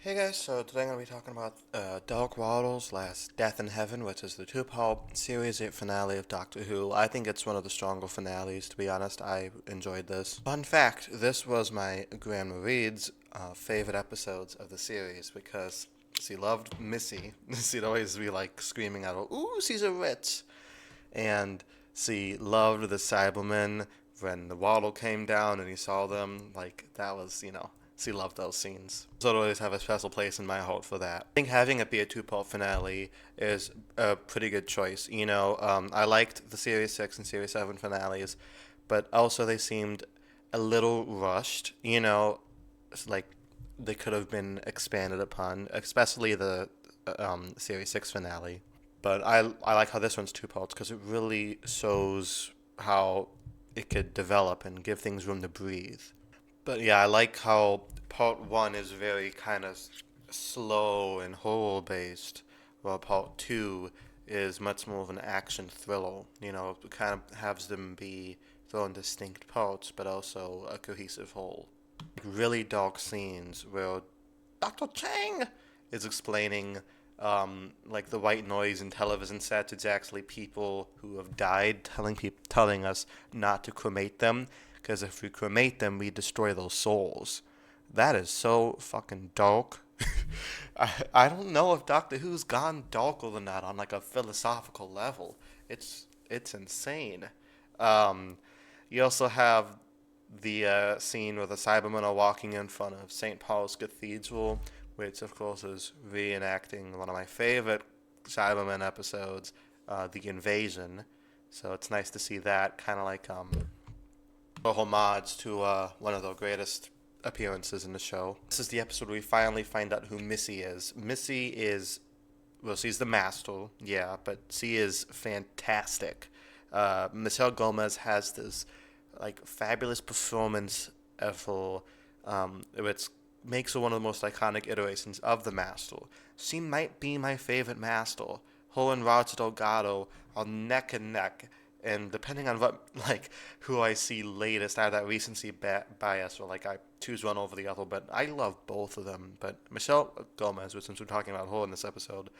Hey guys, so today I'm going to be talking about Dark Waters Last Death in Heaven, which is the two-part Series 8 finale of Doctor Who. I think it's one of the stronger finales, to be honest. I enjoyed this. Fun fact, this was my Grandma Reed's favorite episodes of the series because she loved Missy. She'd always be like screaming out, "Ooh, she's a witch!" And she loved the Cybermen when the waddle came down and he saw them. Like, that was, she loved those scenes. So I'll always have a special place in my heart for that. I think having it be a two-part finale is a pretty good choice. I liked the Series 6 and Series 7 finales, but also they seemed a little rushed. Like they could have been expanded upon, especially the Series 6 finale. But I like how this one's two parts because it really shows how it could develop and give things room to breathe. But yeah, I like how part one is very kind of slow and horror based, while part two is much more of an action thriller. It kind of has them be thrown distinct parts, but also a cohesive whole. Really dark scenes where Dr. Chang is explaining like the white noise in television sets. It's actually people who have died telling us not to cremate them because if we cremate them, we destroy those souls. That is so fucking dark. I don't know if Doctor Who's gone darker than that on like a philosophical level. It's insane. Um, you also have the scene where the Cybermen are walking in front of St. Paul's Cathedral, which of course is reenacting one of my favorite Cybermen episodes, The Invasion. So it's nice to see that kind of like a homage to one of the greatest appearances in the show. This is the episode where we finally find out who Missy is. Missy is, well, she's the master, yeah, but she is fantastic. Michelle Gomez has this like fabulous performance of her, which makes her one of the most iconic iterations of the Master. She might be my favorite Master. Her and Roger Delgado are neck and neck, and depending on what like who I see latest, I have that recency bias, or like I choose one over the other. But I love both of them. But Michelle Gomez, which since we're talking about her in this episode,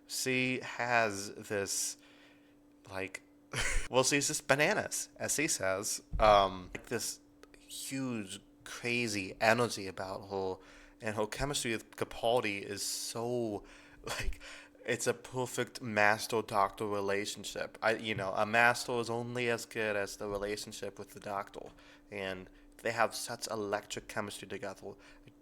she has this like well, she's just bananas, as she says. Like this huge, crazy energy about her, and her chemistry with Capaldi is so like it's a perfect master doctor relationship. A master is only as good as the relationship with the doctor, and they have such electric chemistry together.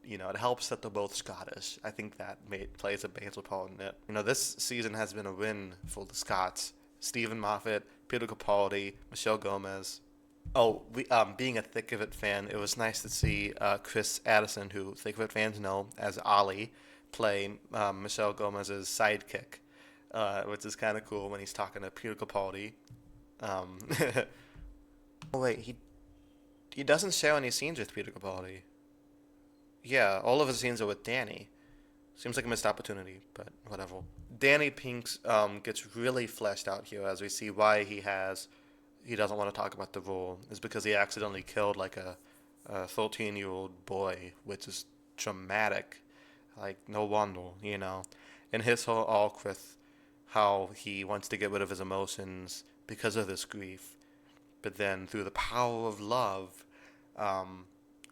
It helps that they're both Scottish. I think that plays a major part in it. This season has been a win for the Scots. Stephen Moffat, Peter Capaldi, Michelle Gomez. Oh, being a Thick of It fan, it was nice to see Chris Addison, who Thick of It fans know as Ollie, play Michelle Gomez's sidekick, which is kind of cool when he's talking to Peter Capaldi. Um, oh wait, he doesn't share any scenes with Peter Capaldi. Yeah, all of his scenes are with Danny. Seems like a missed opportunity, but whatever. Danny Pinks gets really fleshed out here as we see why he doesn't want to talk about the role is because he accidentally killed like a 13-year-old boy, which is traumatic. Like no wonder. And his whole arc with how he wants to get rid of his emotions because of this grief, but then through the power of love, um,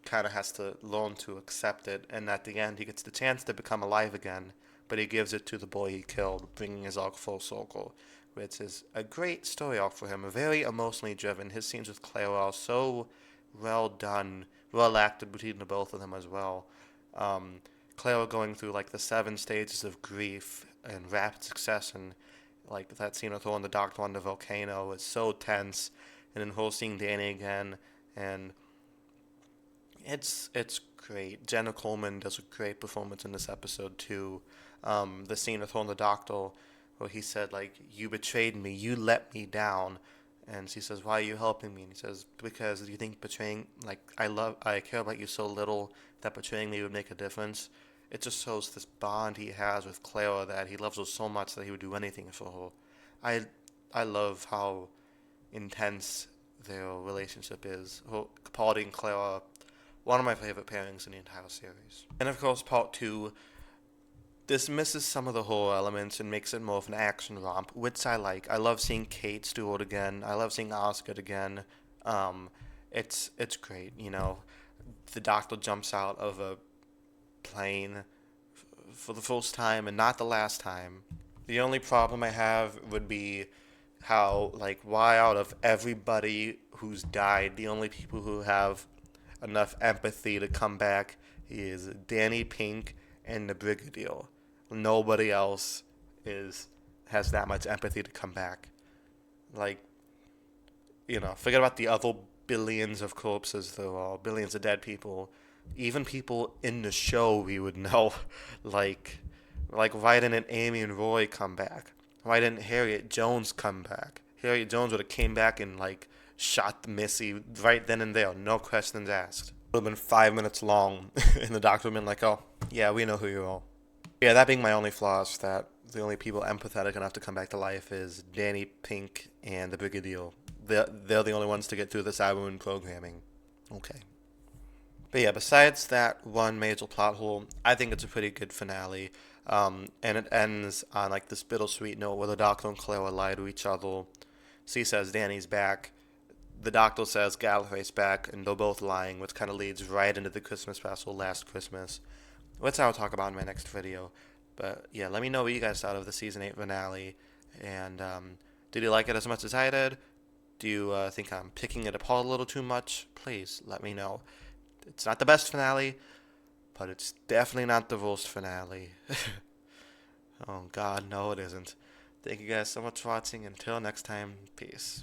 kind of has to learn to accept it. And at the end, he gets the chance to become alive again, but he gives it to the boy he killed, bringing his arc full circle, which is a great story arc for him. Very emotionally driven. His scenes with Claire are so well done, well acted between the both of them as well. Um, Claire going through like the 7 stages of grief in rapid succession, like that scene with her and the doctor on the volcano is so tense, and then her seeing Danny again, and it's great. Jenna Coleman does a great performance in this episode too. The scene with her and the doctor, where he said like, "You betrayed me. You let me down," and she says, "Why are you helping me?" And he says, "Because you think betraying like I care about you so little that betraying me would make a difference." It just shows this bond he has with Clara that he loves her so much that he would do anything for her. I I love how intense their relationship is. Capaldi and Clara, one of my favorite pairings in the entire series. And of course, part two, this misses some of the horror elements and makes it more of an action romp, which I like. I love seeing Kate Stewart again. I love seeing Oscar again. Um, it's great. You know, the doctor jumps out of a plane for the first time and not the last time. The only problem I have would be how, like, why out of everybody who's died, the only people who have enough empathy to come back is Danny Pink and the Brigadier. Nobody else is has that much empathy to come back. Like, you know, forget about the other billions of corpses there are, billions of dead people. Even people in the show we would know, like, why didn't Amy and Roy come back? Why didn't Harriet Jones come back? Harriet Jones would have came back and like shot Missy right then and there, no questions asked. It would have been 5 minutes long, and the doctor would have been like, "Oh, yeah, we know who you are." Yeah, that being my only flaw is that the only people empathetic enough to come back to life is Danny Pink and the Brigadier. They're the only ones to get through the Cybermoon programming. Okay. But yeah, besides that one major plot hole, I think it's a pretty good finale. And it ends on like this bittersweet note where the Doctor and Clara lie to each other. She says Danny's back. The Doctor says Gallifrey's back, and they're both lying, which kind of leads right into the Christmas special Last Christmas, which I'll talk about in my next video. But yeah, let me know what you guys thought of the season 8 finale. And did you like it as much as I did? Do you think I'm picking it apart a little too much? Please let me know. It's not the best finale, but it's definitely not the worst finale. Oh God, no it isn't. Thank you guys so much for watching. Until next time, peace.